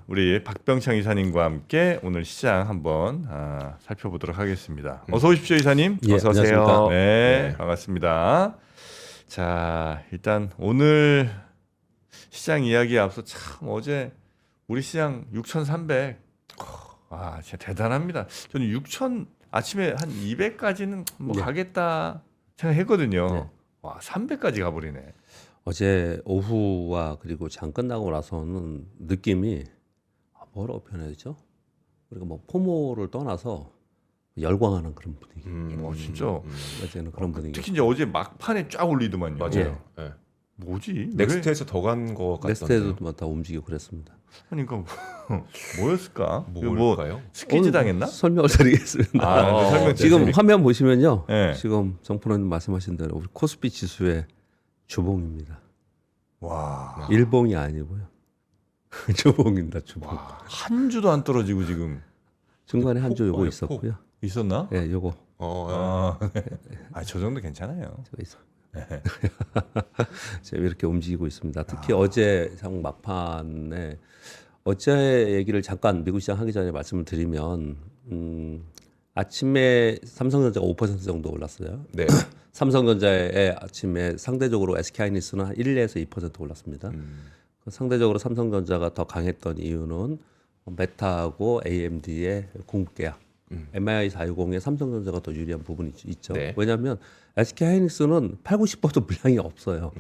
우리 박병창 이사님과 함께 오늘 시장 한번 살펴보도록 하겠습니다. 어서 오십시오, 이사님. 예, 어서 오세요. 안녕하십니까. 네, 반갑습니다. 자, 일단 오늘 시장 이야기에 앞서 참 어제 우리 시장 6,300. 와, 진짜 대단합니다. 저는 6,000 아침에 한 200까지는 뭐 네. 가겠다 생각했거든요. 네. 와, 300까지 가버리네. 어제 오후와 그리고 장 끝나고 나서는 느낌이 뭐라고 표현해야 되죠? 우리가 뭐 포모를 떠나서 열광하는 그런 분위기. 진짜. 어제는 그런 분위기. 특히 이제 어제 막판에 쫙 올리더만요. 맞아요. 예. 뭐지? 넥스트에서 더 간 거 같던데. 넥스트에도 다 움직이고 그랬습니다. 그러니까 뭐였을까? 뭐 뭘까요? 스퀴즈 당했나? 설명을 드리겠습니다. 설명 지금 화면 보시면요. 네. 지금 정프로님 말씀하신 대로 우리 코스피 지수의 주봉입니다. 와, 일봉이 아니고요. 주봉입니다. 주봉. 한 주도 안 떨어지고 지금 중간에 한 주 요거 폭. 있었고요. 있었나? 예, 요거 저 정도 괜찮아요. 저거 있어. 지금 이렇게 움직이고 있습니다. 특히 어제 장 막판에 어제 얘기를 잠깐 미국 시장 하기 전에 말씀을 드리면 아침에 삼성전자가 5% 정도 올랐어요. 네. 삼성전자의 아침에 상대적으로 SK하이닉스는 한 1에서 2% 올랐습니다. 상대적으로 삼성전자가 더 강했던 이유는 메타하고 AMD의 공급 계약, MI 460에 삼성전자가 더 유리한 부분이 있죠. 네. 왜냐하면 SK하이닉스는 8, 90% 물량이 없어요.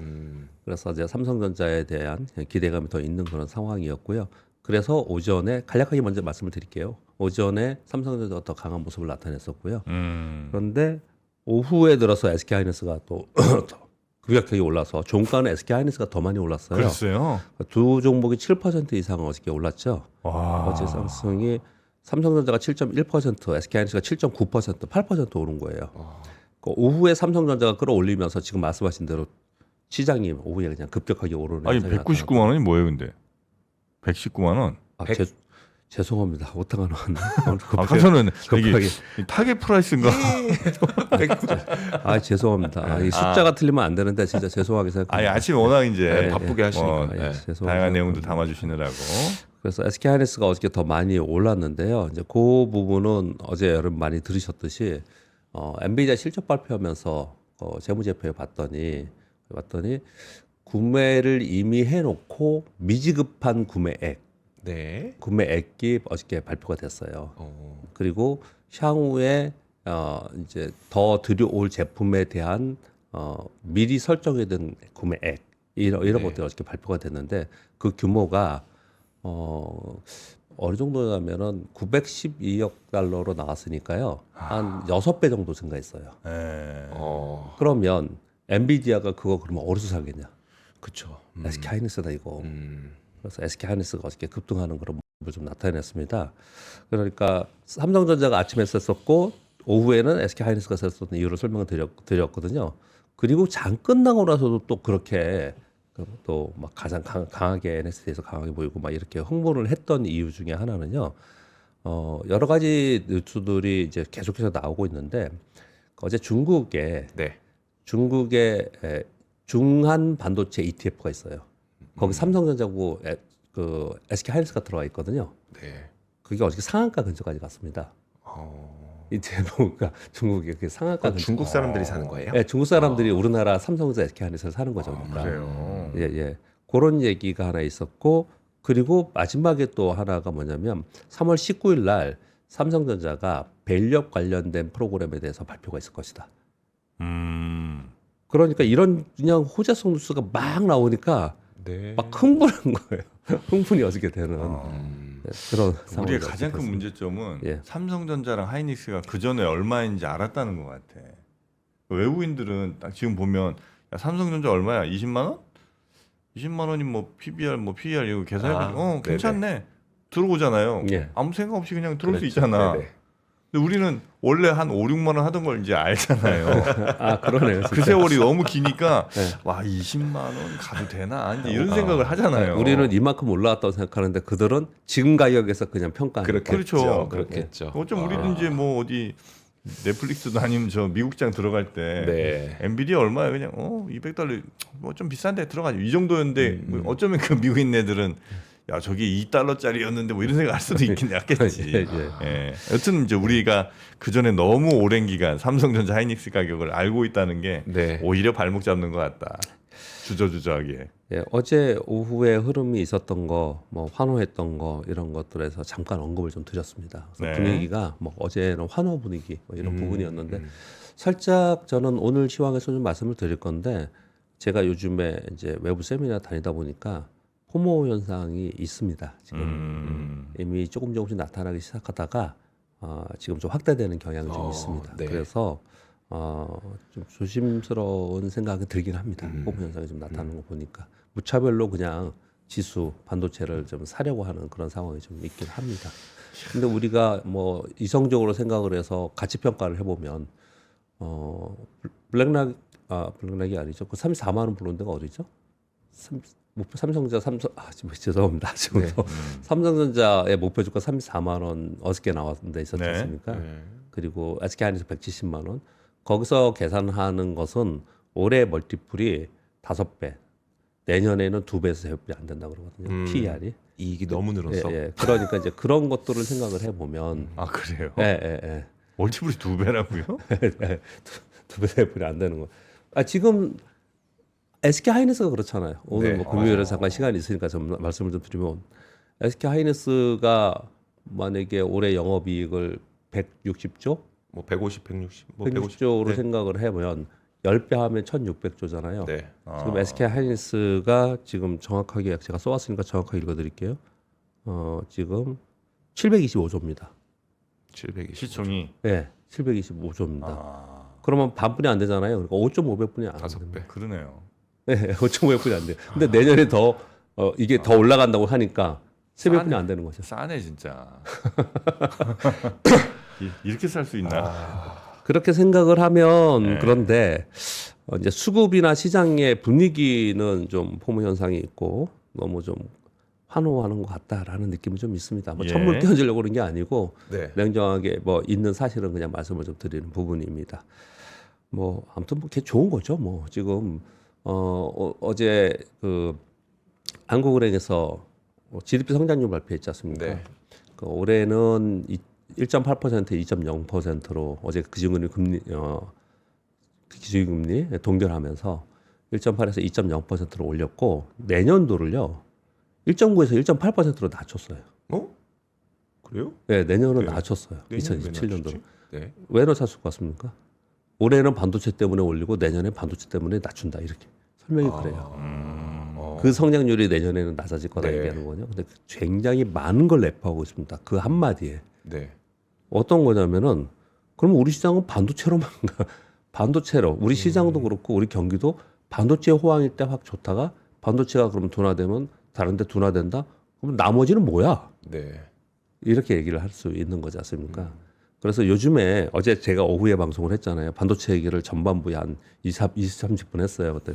그래서 이제 삼성전자에 대한 기대감이 더 있는 그런 상황이었고요. 그래서 오전에 간략하게 먼저 말씀을 드릴게요. 오전에 삼성전자가 더 강한 모습을 나타냈었고요. 그런데 오후에 들어서 SK하이닉스가 또 급격하게 올라서 종가는 SK하이닉스가 더 많이 올랐어요. 그랬어요. 두 종목이 7% 이상 어저께 올랐죠. 와, 어제 삼성이 삼성전자가 7.1%, SK하이닉스가 7.9%, 8% 오른 거예요. 그 오후에 삼성전자가 끌어올리면서 지금 말씀하신 대로 시장이 오후에 그냥 급격하게 오르는 아니 현상이 199만 원이 뭐예요, 근데? 119만 원. 나타났어요. 죄송합니다. 오타가 나왔네. 저는 이게 급하게. 타겟 프라이스인가? 죄송합니다. 이 숫자가 틀리면 안 되는데 진짜 죄송하게 아니 생각합니다. 아침에 워낙 이제 바쁘게 하시니까. 예. 죄송합니다. 다양한 내용도 담아주시느라고. 그래서 SK하이닉스가 어저께 더 많이 올랐는데요. 이제 그 부분은 어제 여러분 많이 들으셨듯이 엔비디아 실적 발표하면서 재무제표에 봤더니 구매를 이미 해놓고 미지급한 네. 구매액이 어저께 발표가 됐어요. 그리고 향후에 이제 더 들여올 제품에 대한 미리 설정해 둔 구매액 이런 것들이 어저께 발표가 됐는데 그 규모가 어느 정도냐면은 912억 달러로 나왔으니까요. 한 6배 정도 증가했어요. 예. 그러면 엔비디아가 그거 그러면 어디서 사겠냐? 그렇죠. SK하이닉스다 이거. 그래서 SK하이닉스가 어저께 급등하는 그런 모습을 좀 나타냈습니다. 그러니까 삼성전자가 아침에 썼었고 오후에는 SK하이닉스가 썼었던 이유를 설명을 드렸거든요. 그리고 장 끝나고 나서도 또 그렇게 또 막 가장 강하게 NS에서 강하게 보이고 막 이렇게 홍보를 했던 이유 중에 하나는요. 여러 가지 뉴스들이 이제 계속해서 나오고 있는데 어제 중국의 중한 반도체 ETF가 있어요. 거기 삼성전자고 그 SK하이닉스가 들어가 있거든요. 네. 그게 어저께 상한가 근처까지 갔습니다. ETF가 중국의 그 상한가 근처. 중국 사람들이 사는 거예요? 네, 중국 사람들이 우리나라 삼성전자 SK하이닉스를 사는 거죠. 그러니까. 그래요. 예. 그런 얘기가 하나 있었고 그리고 마지막에 또 하나가 뭐냐면 3월 19일 날 삼성전자가 밸류업 관련된 프로그램에 대해서 발표가 있을 것이다. 그러니까 이런 그냥 호재성 뉴스가 막 나오니까 네. 막 흥분한 거예요. 흥분이 어떻게 되는 그런 상황이 우리의 가장 큰 문제점은 예. 삼성전자랑 하이닉스가 그 전에 얼마인지 알았다는 것 같아. 외국인들은 딱 지금 보면 야, 삼성전자 얼마야? 20만 원? 20만 원이 뭐 PBR, 뭐 PER 이거 계산해보면 괜찮네. 들어오잖아요. 예. 아무 생각 없이 그냥 들어올 수 그렇죠. 있잖아. 네네. 근데 우리는 원래 한 5, 6만 원 하던 걸 이제 알잖아요. 그러네요. 그 세월이 너무 기니까 네. 와 20만 원 가도 되나 이제 이런 생각을 하잖아요. 우리는 이만큼 올라왔다고 생각하는데 그들은 지금 가격에서 그냥 평가하는 그렇죠. 그렇겠죠. 어쩜 우리도 이제 뭐 어디 넷플릭스도 아니면 저 미국장 들어갈 때 네. 엔비디아 얼마야 그냥 $200 뭐 좀 비싼데 들어가죠 이 정도였는데 뭐 어쩌면 그 미국인 애들은 야 저게 $2짜리였는데 뭐 이런 생각할 수도 있긴 했겠지. 예, 예. 여튼 이제 우리가 그 전에 너무 오랜 기간 삼성전자 하이닉스 가격을 알고 있다는 게 네. 오히려 발목 잡는 것 같다. 주저주저하게. 예, 어제 오후에 흐름이 있었던 거, 뭐 환호했던 거 이런 것들에서 잠깐 언급을 좀 드렸습니다. 그래서 네. 분위기가 뭐 어제는 환호 분위기 뭐 이런 부분이었는데 살짝 저는 오늘 시황에서 좀 말씀을 드릴 건데 제가 요즘에 이제 외부 세미나 다니다 보니까 포모 현상이 있습니다. 지금 이미 조금씩 나타나기 시작하다가 지금 좀 확대되는 경향이 좀 있습니다. 네. 그래서 좀 조심스러운 생각이 들긴 합니다. 포모 현상이 좀 나타나는 거 보니까 무차별로 그냥 지수 반도체를 좀 사려고 하는 그런 상황이 좀 있긴 합니다. 근데 우리가 뭐 이성적으로 생각을 해서 가치 평가를 해보면 블랙락이 아니죠. 그 34만 원 부른 데가 어디죠? 목표 죄송합니다. 지금 네. 삼성전자의 목표 주가 34만 원 어저께 나왔던 데 있었지 네. 않습니까? 그리고 SK 하이닉스 170만 원. 거기서 계산하는 것은 올해 멀티플이 5배, 내년에는 2배에서 3배 안 된다고 그러거든요. PER이. 이익이 너무 늘었어. 예. 그러니까 이제 그런 것들을 생각을 해보면 아 그래요? 예. 멀티플이 2배라고요? 2배, 3배는 안 되는 거. 지금 SK 하이닉스가 그렇잖아요. 오늘 네. 뭐 금요일에 잠깐 시간이 있으니까 좀 말씀을 좀 드리면 SK 하이닉스가 만약에 올해 영업이익을 160조, 뭐 150, 160, 뭐 160조로 네. 생각을 해보면 10배 하면 1,600조잖아요. 네. 지금 SK 하이닉스가 지금 정확하게 제가 써왔으니까 정확하게 읽어드릴게요. 지금 725조입니다. 720. 시총이 네, 725조입니다. 아 그러면 반분이 안 되잖아요. 그러니까 5.5배분이 안 돼요. 5배. 그러네요. 네, 5.5배분이 안 돼요. 근데 내년에 더 이게 더 올라간다고 하니까 3배분이 안 되는 거죠. 싸네 진짜. 이렇게 살 수 있나? 그렇게 생각을 하면 네. 그런데 이제 수급이나 시장의 분위기는 좀 포모 현상이 있고 너무 좀 환호하는 것 같다라는 느낌이 좀 있습니다. 뭐 예. 천물 끼얹으려고 그런 게 아니고 네. 냉정하게 뭐 있는 사실은 그냥 말씀을 좀 드리는 부분입니다. 뭐 아무튼 뭐 그게 좋은 거죠. 뭐 지금 어제 그 한국은행에서 GDP 성장률 발표했지 않습니까? 네. 그 올해는 1.8% 2.0%로 어제 기준금리 동결하면서 1.8에서 2.0%로 올렸고 내년도를요 1.9에서 1.8%로 낮췄어요. 그래요? 네, 내년은 네. 낮췄어요. 내년은 왜 2027년도로. 낮췄지? 네. 왜 낮췄을 것 같습니까? 올해는 반도체 때문에 올리고 내년에 반도체 때문에 낮춘다 이렇게 설명이 그래요. 그 성장률이 내년에는 낮아질 거다 네. 얘기하는 거죠. 근데 굉장히 많은 걸 내포하고 있습니다. 그 한마디에. 네. 어떤 거냐면은 그럼 우리 시장은 반도체로만 반도체로 우리 시장도 그렇고 우리 경기도 반도체 호황일 때 확 좋다가 반도체가 그럼 둔화되면 다른 데 둔화된다? 그럼 나머지는 뭐야? 네. 이렇게 얘기를 할 수 있는 거지 않습니까? 그래서 요즘에 어제 제가 오후에 방송을 했잖아요. 반도체 얘기를 전반부에 한 20, 30분 했어요. 그때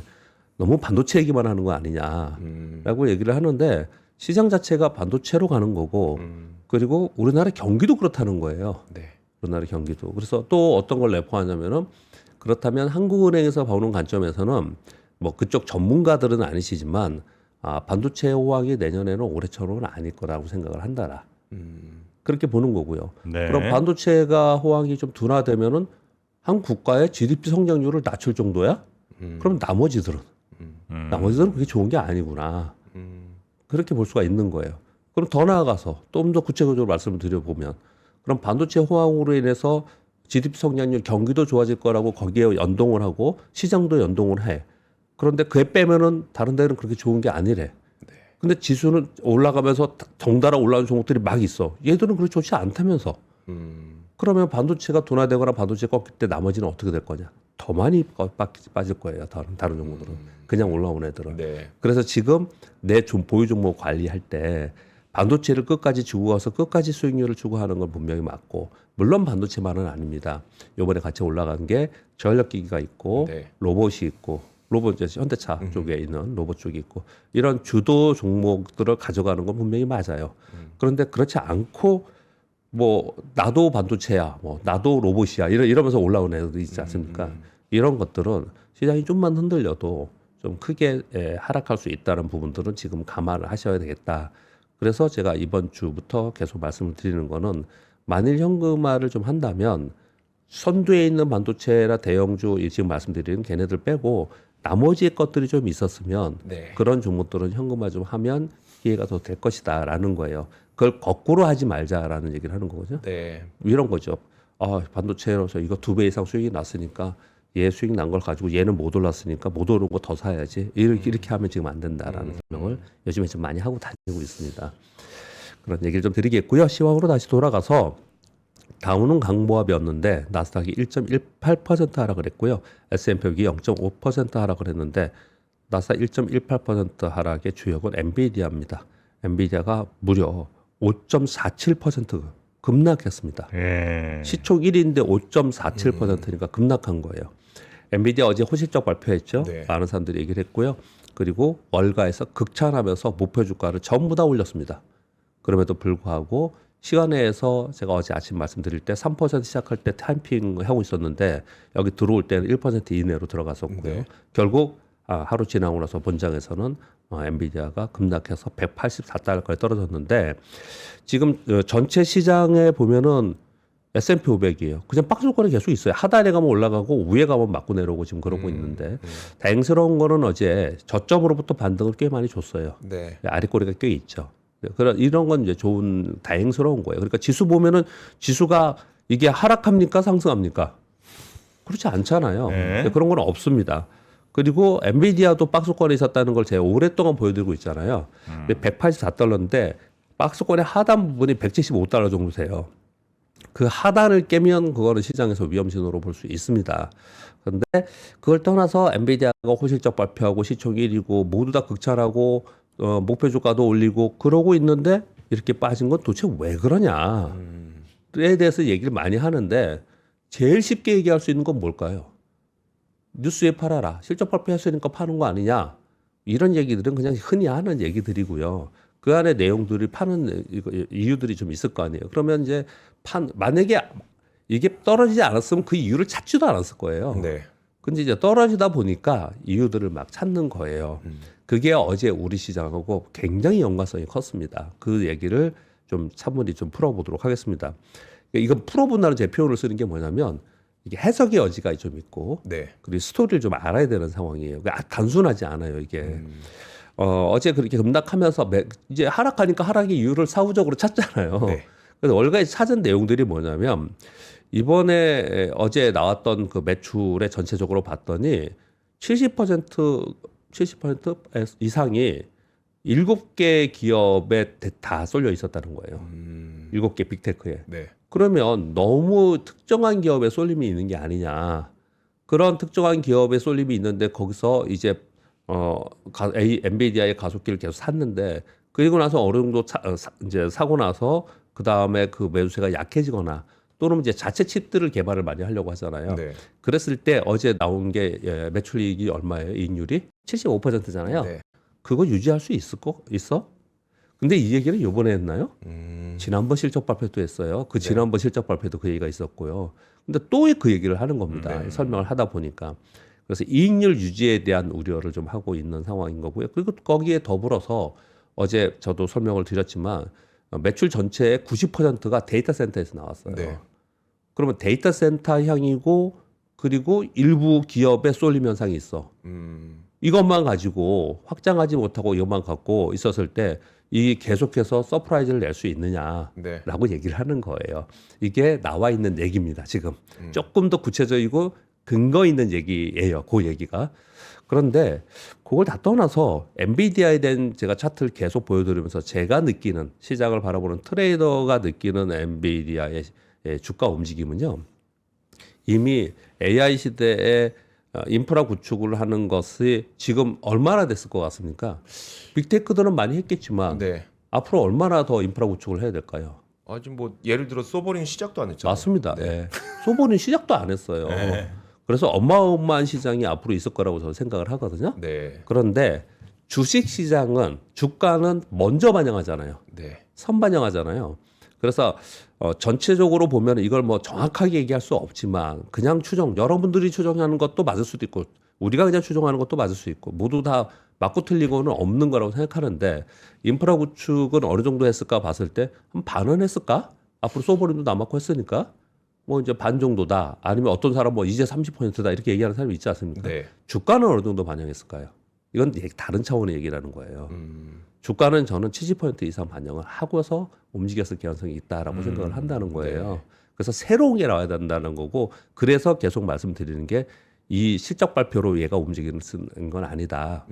너무 반도체 얘기만 하는 거 아니냐라고 얘기를 하는데 시장 자체가 반도체로 가는 거고 그리고 우리나라 경기도 그렇다는 거예요. 네. 우리나라 경기도. 그래서 또 어떤 걸 내포하냐면은 그렇다면 한국은행에서 보는 관점에서는 뭐 그쪽 전문가들은 아니시지만 반도체 호황이 내년에는 올해처럼은 아닐 거라고 생각을 한다라. 그렇게 보는 거고요. 네. 그럼 반도체가 호황이 좀 둔화되면은 한 국가의 GDP 성장률을 낮출 정도야? 그럼 나머지들은 그게 좋은 게 아니구나. 그렇게 볼 수가 있는 거예요. 그럼 더 나아가서 좀 더 구체적으로 말씀을 드려보면 그럼 반도체 호황으로 인해서 GDP 성장률 경기도 좋아질 거라고 거기에 연동을 하고 시장도 연동을 해. 그런데 그에 빼면은 다른 데는 그렇게 좋은 게 아니래. 근데 지수는 올라가면서 덩달아 올라오는 종목들이 막 있어. 얘들은 그렇게 좋지 않다면서. 그러면 반도체가 둔화되거나 반도체 꺾일 때 나머지는 어떻게 될 거냐? 더 많이 빠질 거예요. 다른 종목들은. 그냥 올라온 애들은. 네. 그래서 지금 내 보유 종목 관리할 때 반도체를 끝까지 주고 가서 끝까지 수익률을 주고 하는 건 분명히 맞고 물론 반도체만은 아닙니다. 이번에 같이 올라간 게 전력기기가 있고 네. 로봇이 있고 로봇 이제 현대차 쪽에 있는 로봇 쪽이 있고 이런 주도 종목들을 가져가는 건 분명히 맞아요. 그런데 그렇지 않고 뭐 나도 반도체야, 뭐 나도 로봇이야 이러면서 올라오는 애들도 있지 않습니까? 이런 것들은 시장이 좀만 흔들려도 좀 크게 하락할 수 있다는 부분들은 지금 감안을 하셔야 되겠다. 그래서 제가 이번 주부터 계속 말씀을 드리는 거는 만일 현금화를 좀 한다면 선두에 있는 반도체나 대형주 지금 말씀드리는 걔네들 빼고 나머지 것들이 좀 있었으면 네. 그런 종목들은 현금화 좀 하면 기회가 더 될 것이다라는 거예요. 그걸 거꾸로 하지 말자라는 얘기를 하는 거거든요. 네. 이런 거죠. 아, 반도체로서 이거 2배 이상 수익이 났으니까 얘 수익 난 걸 가지고 얘는 못 올랐으니까 못 오른 거 더 사야지. 이렇게 하면 지금 안 된다라는 설명을 요즘에 좀 많이 하고 다니고 있습니다. 그런 얘기를 좀 드리겠고요. 시황으로 다시 돌아가서 다우는 강보합이었는데 나스닥이 1.18% 하락을 했고요. S&P 0.5% 하락을 했는데 나스닥 1.18% 하락의 주역은 엔비디아입니다. 엔비디아가 무려 5.47% 급락했습니다. 예. 시총 1위인데 5.47%니까 급락한 거예요. 엔비디아 어제 호실적 발표했죠. 네. 많은 사람들이 얘기를 했고요. 그리고 월가에서 극찬하면서 목표 주가를 전부 다 올렸습니다. 그럼에도 불구하고 시간에서 제가 어제 아침 말씀드릴 때 3% 시작할 때 타이밍 하고 있었는데 여기 들어올 때는 1% 이내로 들어갔었고요. 네. 결국 하루 지나고 나서 본장에서는 엔비디아가 급락해서 184달러까지 떨어졌는데 지금 전체 시장에 보면은 S&P 500이에요. 그냥 박스권이 계속 있어요. 하단에 가면 올라가고 위에 가면 맞고 내려오고 지금 그러고 있는데 다행스러운 거는 어제 저점으로부터 반등을 꽤 많이 줬어요. 네. 아랫꼬리가 꽤 있죠. 그런 이런 건 이제 좋은 다행스러운 거예요. 그러니까 지수 보면은 지수가 이게 하락합니까 상승합니까? 그렇지 않잖아요. 네. 그런 건 없습니다. 그리고 엔비디아도 박스권에 있었다는 걸 제가 오랫동안 보여드리고 있잖아요. 184달러인데 박스권의 하단 부분이 175달러 정도 돼요. 그 하단을 깨면 그거는 시장에서 위험신호로 볼 수 있습니다. 그런데 그걸 떠나서 엔비디아가 호실적 발표하고 시총 1위고 모두 다 극찬하고 목표 주가도 올리고 그러고 있는데 이렇게 빠진 건 도대체 왜 그러냐에 대해서 얘기를 많이 하는데 제일 쉽게 얘기할 수 있는 건 뭘까요? 뉴스에 팔아라. 실적 발표했으니까 파는 거 아니냐. 이런 얘기들은 그냥 흔히 하는 얘기들이고요. 그 안에 내용들이 파는 이유들이 좀 있을 거 아니에요. 그러면 이제 만약에 이게 떨어지지 않았으면 그 이유를 찾지도 않았을 거예요. 네. 근데 이제 떨어지다 보니까 이유들을 막 찾는 거예요. 그게 어제 우리 시장하고 굉장히 연관성이 컸습니다. 그 얘기를 좀 차분히 좀 풀어보도록 하겠습니다. 이건 풀어본다는 제 표현을 쓰는 게 뭐냐면 이게 해석의 여지가 좀 있고 네. 그리고 스토리를 좀 알아야 되는 상황이에요. 그러니까 단순하지 않아요, 이게. 어제 그렇게 급락하면서 이제 하락하니까 하락의 이유를 사후적으로 찾잖아요. 네. 그래서 월가에 찾은 내용들이 뭐냐면 이번에 어제 나왔던 그 매출의 전체적으로 봤더니 70% 이상이 7개 기업에 다 쏠려 있었다는 거예요. 7개 빅테크에. 네. 그러면 너무 특정한 기업에 쏠림이 있는 게 아니냐. 그런 특정한 기업에 쏠림이 있는데 거기서 이제 엔비디아의 가속기를 계속 샀는데 그리고 나서 어느 정도 이제 사고 나서 그 다음에 그 매수세가 약해지거나 또는 이제 자체 칩들을 개발을 많이 하려고 하잖아요. 네. 그랬을 때 어제 나온 게 매출이익이 얼마예요? 이익률이 75%잖아요. 네. 그거 유지할 수 있어? 근데 이 얘기는 이번에 했나요? 지난번 실적 발표도 했어요. 그 지난번 실적 발표도 그 얘기가 있었고요. 근데 또 그 얘기를 하는 겁니다. 설명을 하다 보니까. 그래서 이익률 유지에 대한 우려를 좀 하고 있는 상황인 거고요. 그리고 거기에 더불어서 어제 저도 설명을 드렸지만 매출 전체의 90%가 데이터 센터에서 나왔어요. 네. 그러면 데이터 센터 향이고 그리고 일부 기업의 쏠림 현상이 있어. 이것만 가지고 확장하지 못하고 이것만 갖고 있었을 때 이 계속해서 서프라이즈를 낼 수 있느냐라고 네. 얘기를 하는 거예요. 이게 나와 있는 얘기입니다. 지금 조금 더 구체적이고 근거 있는 얘기예요. 그 얘기가. 그런데 그걸 다 떠나서 엔비디아에 대한 제가 차트를 계속 보여드리면서 제가 느끼는 시장을 바라보는 트레이더가 느끼는 엔비디아의 주가 움직임은요. 이미 AI 시대에 인프라 구축을 하는 것이 지금 얼마나 됐을 것 같습니까? 빅테크들은 많이 했겠지만 네. 앞으로 얼마나 더 인프라 구축을 해야 될까요? 지금 뭐 예를 들어 소버린 시작도 안 했잖아요. 맞습니다. 예. 소보는 시작도 안 했어요. 네. 그래서 어마어마한 시장이 앞으로 있을 거라고 저는 생각을 하거든요. 네. 그런데 주식 시장은 주가는 먼저 반영하잖아요. 네. 선반영하잖아요. 그래서 전체적으로 보면 이걸 뭐 정확하게 얘기할 수 없지만 그냥 추정, 여러분들이 추정하는 것도 맞을 수도 있고 우리가 그냥 추정하는 것도 맞을 수 있고 모두 다 맞고 틀리고는 없는 거라고 생각하는데 인프라 구축은 어느 정도 했을까 봤을 때 한 반은 했을까? 앞으로 소버림도 남았고 했으니까 뭐 이제 반 정도다. 아니면 어떤 사람 뭐 이제 30%다 이렇게 얘기하는 사람이 있지 않습니까? 네. 주가는 어느 정도 반영했을까요? 이건 다른 차원의 얘기라는 거예요. 주가는 저는 70% 이상 반영을 하고서 움직였을 가능성이 있다라고 생각을 한다는 거예요. 네. 그래서 새로운 게 나와야 된다는 거고 그래서 계속 말씀드리는 게 이 실적 발표로 얘가 움직이는 건 아니다.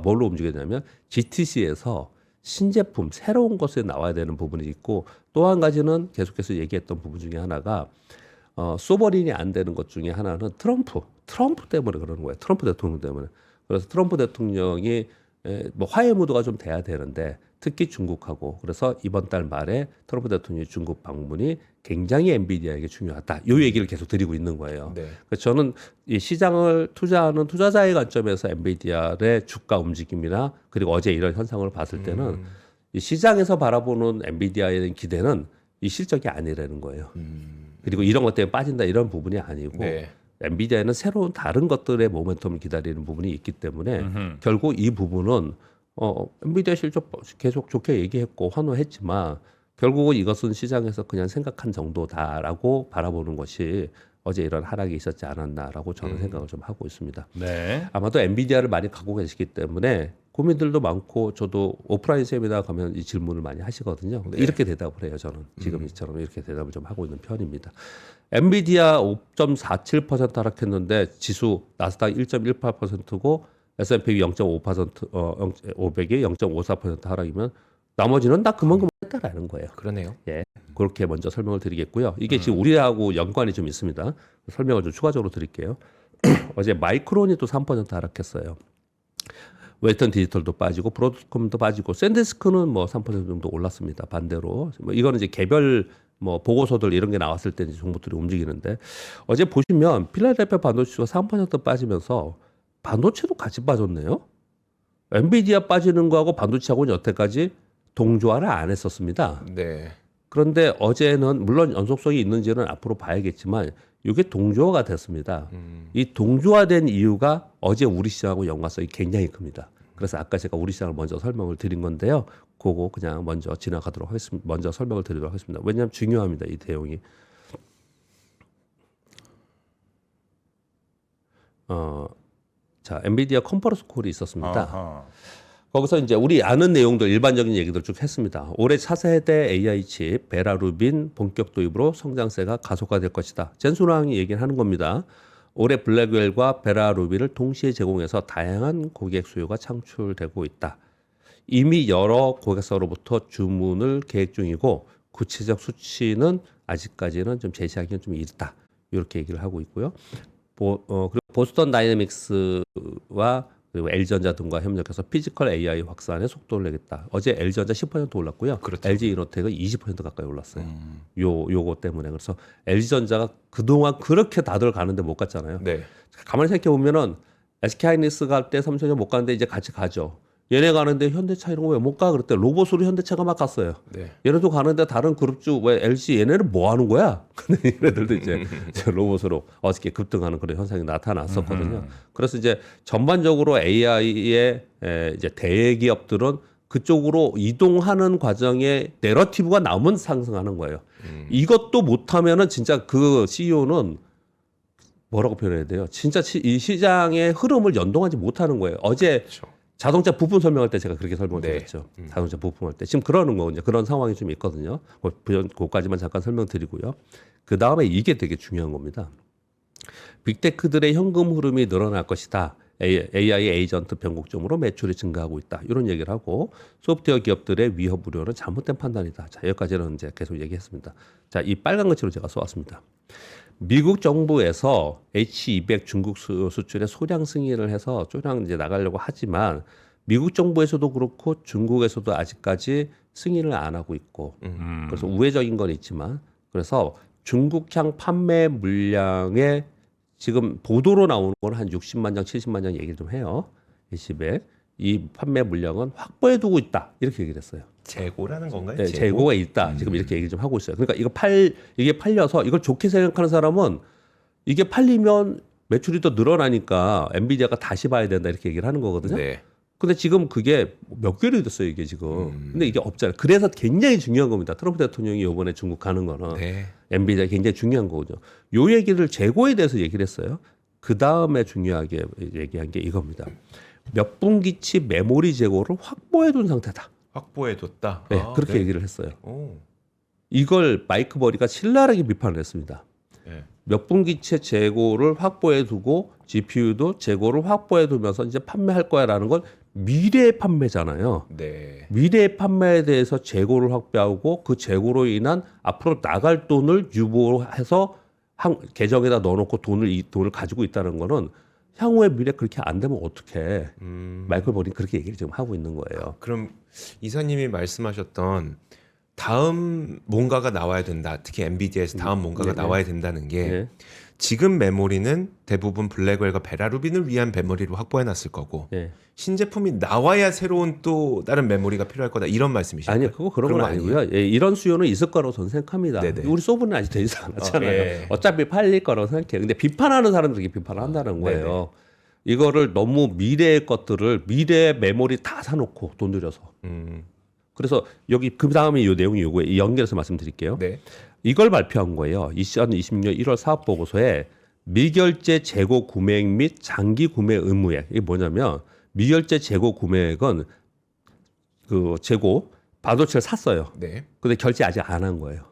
뭘로 움직이냐면 GTC에서 신제품, 새로운 것에 나와야 되는 부분이 있고 또 한 가지는 계속해서 얘기했던 부분 중에 하나가 소버린이 안 되는 것 중에 하나는 트럼프 때문에 그러는 거예요. 트럼프 대통령 때문에. 그래서 트럼프 대통령이 뭐 화해 무드가 좀 돼야 되는데 특히 중국하고 그래서 이번 달 말에 트럼프 대통령의 중국 방문이 굉장히 엔비디아에게 중요하다. 이 얘기를 계속 드리고 있는 거예요. 네. 그래서 저는 이 시장을 투자하는 투자자의 관점에서 엔비디아의 주가 움직임이나 그리고 어제 이런 현상을 봤을 때는 이 시장에서 바라보는 엔비디아에 대한 기대는 이 실적이 아니라는 거예요. 그리고 이런 것 때문에 빠진다 이런 부분이 아니고 네. 엔비디아에는 새로운 다른 것들의 모멘텀을 기다리는 부분이 있기 때문에 결국 이 부분은 엔비디아 실적 계속 좋게 얘기했고 환호했지만 결국은 이것은 시장에서 그냥 생각한 정도다라고 바라보는 것이 어제 이런 하락이 있었지 않았나라고 저는 생각을 좀 하고 있습니다. 네. 아마도 엔비디아를 많이 갖고 계시기 때문에 고민들도 많고 저도 오프라인 세미나 가면 이 질문을 많이 하시거든요. 근데 이렇게 대답을 해요. 저는 지금 이처럼 이렇게 대답을 좀 하고 있는 편입니다. 엔비디아 5.47% 하락했는데 지수 나스닥 1.18%고 S&P 0.5% 500이 0.54% 하락이면 나머지는 다 그만큼 했다라는 거예요. 그러네요. 예, 그렇게 먼저 설명을 드리겠고요. 이게 지금 우리하고 연관이 좀 있습니다. 설명을 좀 추가적으로 드릴게요. 어제 마이크론이 또 3% 하락했어요. 웨스턴 디지털도 빠지고 브로드컴도 빠지고 샌디스크는 뭐 3% 정도 올랐습니다. 반대로 뭐 이거는 이제 개별 뭐 보고서들 이런 게 나왔을 때 이제 정보들이 움직이는데 어제 보시면 필라델피아 반도체가 3% 빠지면서 반도체도 같이 빠졌네요. 엔비디아 빠지는 거하고 반도체하고는 여태까지 동조화를 안 했었습니다. 네. 그런데 어제는 물론 연속성이 있는지는 앞으로 봐야겠지만 이게 동조화가 됐습니다. 이 동조화된 이유가 어제 우리 시장하고 연관성이 굉장히 큽니다. 그래서 아까 제가 우리 시장을 먼저 설명을 드린 건데요. 그거 그냥 먼저 지나가도록 하겠습니다. 먼저 설명을 드리도록 하겠습니다. 왜냐하면 중요합니다. 이 내용이. 자, 엔비디아 컨퍼런스 콜이 있었습니다. 아하. 거기서 이제 우리 아는 내용들 일반적인 얘기들 쭉 했습니다. 올해 차세대 AI 칩 베라 루빈 본격 도입으로 성장세가 가속화될 것이다. 젠순왕이 얘기를 하는 겁니다. 올해 블랙웰과 베라 루빈을 동시에 제공해서 다양한 고객 수요가 창출되고 있다. 이미 여러 고객사로부터 주문을 계획 중이고 구체적 수치는 아직까지는 좀 제시하기는 좀 이르다. 이렇게 얘기를 하고 있고요. 그리고 보스턴 다이내믹스와 그리고 LG전자 등과 협력해서 피지컬 AI 확산에 속도를 내겠다. 어제 LG전자 10% 올랐고요. 그렇죠. LG 이노텍은 20% 가까이 올랐어요. 요거 때문에. 그래서 LG전자가 그동안 그렇게 다들 가는데 못 갔잖아요. 네. 가만히 생각해 보면은 SK하이닉스 갈 때 삼성전자 못 가는데 이제 같이 가죠. 얘네 가는데 현대차 이런 거 왜 못 가? 그랬대. 로봇으로 현대차가 막 갔어요. 네. 얘네도 가는데 다른 그룹주 왜 LG 얘네는 뭐 하는 거야? 근데 얘네들도 이제 로봇으로 어저께 급등하는 그런 현상이 나타났었거든요. 그래서 이제 전반적으로 AI의 이제 대기업들은 그쪽으로 이동하는 과정에 내러티브가 나오면 상승하는 거예요. 이것도 못하면은 진짜 그 CEO는 뭐라고 표현해야 돼요? 진짜 이 시장의 흐름을 연동하지 못하는 거예요. 어제 그렇죠. 자동차 부품 설명할 때 제가 그렇게 설명을 네. 드렸죠. 자동차 부품할 때. 지금 그러는 거, 이제 그런 상황이 좀 있거든요. 그것까지만 잠깐 설명드리고요. 그 다음에 이게 되게 중요한 겁니다. 빅테크들의 현금 흐름이 늘어날 것이다. AI 에이전트 변곡점으로 매출이 증가하고 있다. 이런 얘기를 하고 소프트웨어 기업들의 위협 우려는 잘못된 판단이다. 자, 여기까지는 이제 계속 얘기했습니다. 자, 이 빨간 글씨로 제가 써왔습니다. 미국 정부에서 H200 중국 수출의 소량 승인을 해서 조량 이제 나가려고 하지만 미국 정부에서도 그렇고 중국에서도 아직까지 승인을 안 하고 있고 그래서 우회적인 건 있지만 그래서 중국향 판매 물량에 지금 보도로 나오는 건 한 60만 장, 70만 장 얘기를 좀 해요. H200. 이 판매 물량은 확보해 두고 있다. 이렇게 얘기를 했어요. 재고라는 건가요? 네, 재고가 있다. 지금 이렇게 얘기 좀 하고 있어요. 그러니까 이게 팔려서 이걸 좋게 생각하는 사람은 이게 팔리면 매출이 더 늘어나니까 엔비디아가 다시 봐야 된다 이렇게 얘기를 하는 거거든요. 네. 근데 지금 그게 몇 개월이 됐어요, 이게 지금. 근데 이게 없잖아요. 그래서 굉장히 중요한 겁니다. 트럼프 대통령이 이번에 중국 가는 거는 네. 엔비디아 굉장히 중요한 거거든요. 요 얘기를 재고에 대해서 얘기를 했어요. 그 다음에 중요하게 얘기한 게 이겁니다. 몇 분기치 메모리 재고를 확보해 둔 상태다. 확보해뒀다. 네, 아, 그렇게 네. 얘기를 했어요. 오. 이걸 마이크 버리가 신랄하게 비판을 했습니다. 네. 몇 분기치 재고를 확보해 두고 GPU도 재고를 확보해 두면서 이제 판매할 거야라는 건 미래의 판매잖아요. 네. 미래의 판매에 대해서 재고를 확보하고 그 재고로 인한 앞으로 나갈 돈을 유보해서 계정에다 넣어놓고 이 돈을 가지고 있다는 거는 향후에 미래 그렇게 안 되면 어떡해. 마이클 버린 그렇게 얘기를 지금 하고 있는 거예요. 그럼 이사님이 말씀하셨던 다음 뭔가가 나와야 된다. 특히 엔비디아에서 다음 뭔가가 네, 나와야 된다는 게 네. 지금 메모리는 대부분 블랙웰과 베라루빈을 위한 메모리로 확보해놨을 거고 예. 신제품이 나와야 새로운 또 다른 메모리가 필요할 거다 이런 말씀이신가요? 아니요, 그런 건 거 아니고요. 예, 이런 수요는 있을 거라고 저는 생각합니다. 네네. 우리 소분은 아직 되지 않았잖아요. 예. 어차피 팔릴 거라고 생각해요. 근데 비판하는 사람들이 비판을 한다는 거예요. 네네. 이거를 너무 미래의 것들을 미래의 메모리 다 사놓고 돈 들여서. 그래서 여기 그 다음에 이 내용이 요거에 연결해서 말씀드릴게요. 네. 이걸 발표한 거예요. 2026년 1월 사업 보고서에 미결제 재고 구매액 및 장기 구매 의무액. 이게 뭐냐면 미결제 재고 구매액은 그 재고 반도체를 샀어요. 네. 근데 결제 아직 안 한 거예요.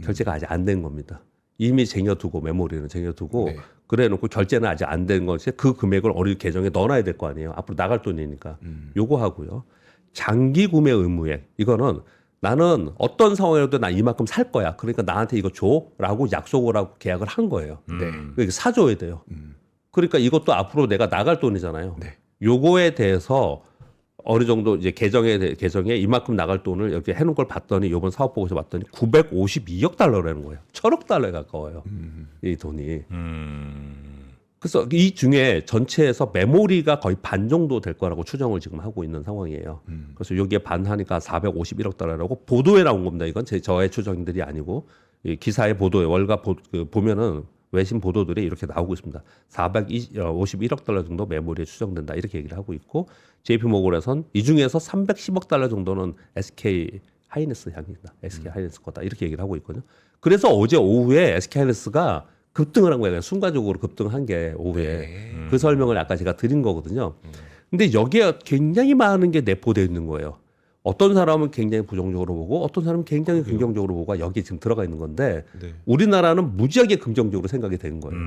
결제가 아직 안 된 겁니다. 이미 쟁여두고 메모리는 쟁여두고 네. 그래놓고 결제는 아직 안 된 것이 그 금액을 어디 계정에 넣어놔야 될 거 아니에요. 앞으로 나갈 돈이니까. 요거 하고요. 장기 구매 의무액. 이거는 나는 어떤 상황에도 나 이만큼 살 거야. 그러니까 나한테 이거 줘라고 약속을 하고 계약을 한 거예요. 네. 그러니까 사줘야 돼요. 그러니까 이것도 앞으로 내가 나갈 돈이잖아요. 네. 요거에 대해서 어느 정도 이제 계정에 이만큼 나갈 돈을 여기 해놓은 걸 봤더니 이번 사업 보고서 봤더니 952억 달러라는 거예요. 1,000억 달러에 가까워요. 이 돈이. 그래서 이 중에 전체에서 메모리가 거의 반 정도 될 거라고 추정을 지금 하고 있는 상황이에요. 그래서 여기에 반 하니까 451억 달러라고 보도에 나온 겁니다. 이건 저의 추정들이 아니고 이 기사의 보도에 보면은 외신 보도들이 이렇게 나오고 있습니다. 451억 달러 정도 메모리에 추정된다 이렇게 얘기를 하고 있고 JP모건에선 이 중에서 310억 달러 정도는 SK 하이닉스 향이다. SK 하이닉스 거다 이렇게 얘기를 하고 있거든요. 그래서 어제 오후에 SK 하이닉스가 급등을 한 거예요. 순간적으로 급등한 게 오후에 그 설명을 아까 제가 드린 거거든요. 근데 여기에 굉장히 많은 게 내포되어 있는 거예요. 어떤 사람은 굉장히 부정적으로 보고 어떤 사람은 굉장히 긍정적으로 보고 여기 지금 들어가 있는 건데 네. 우리나라는 무지하게 긍정적으로 생각이 된 거예요.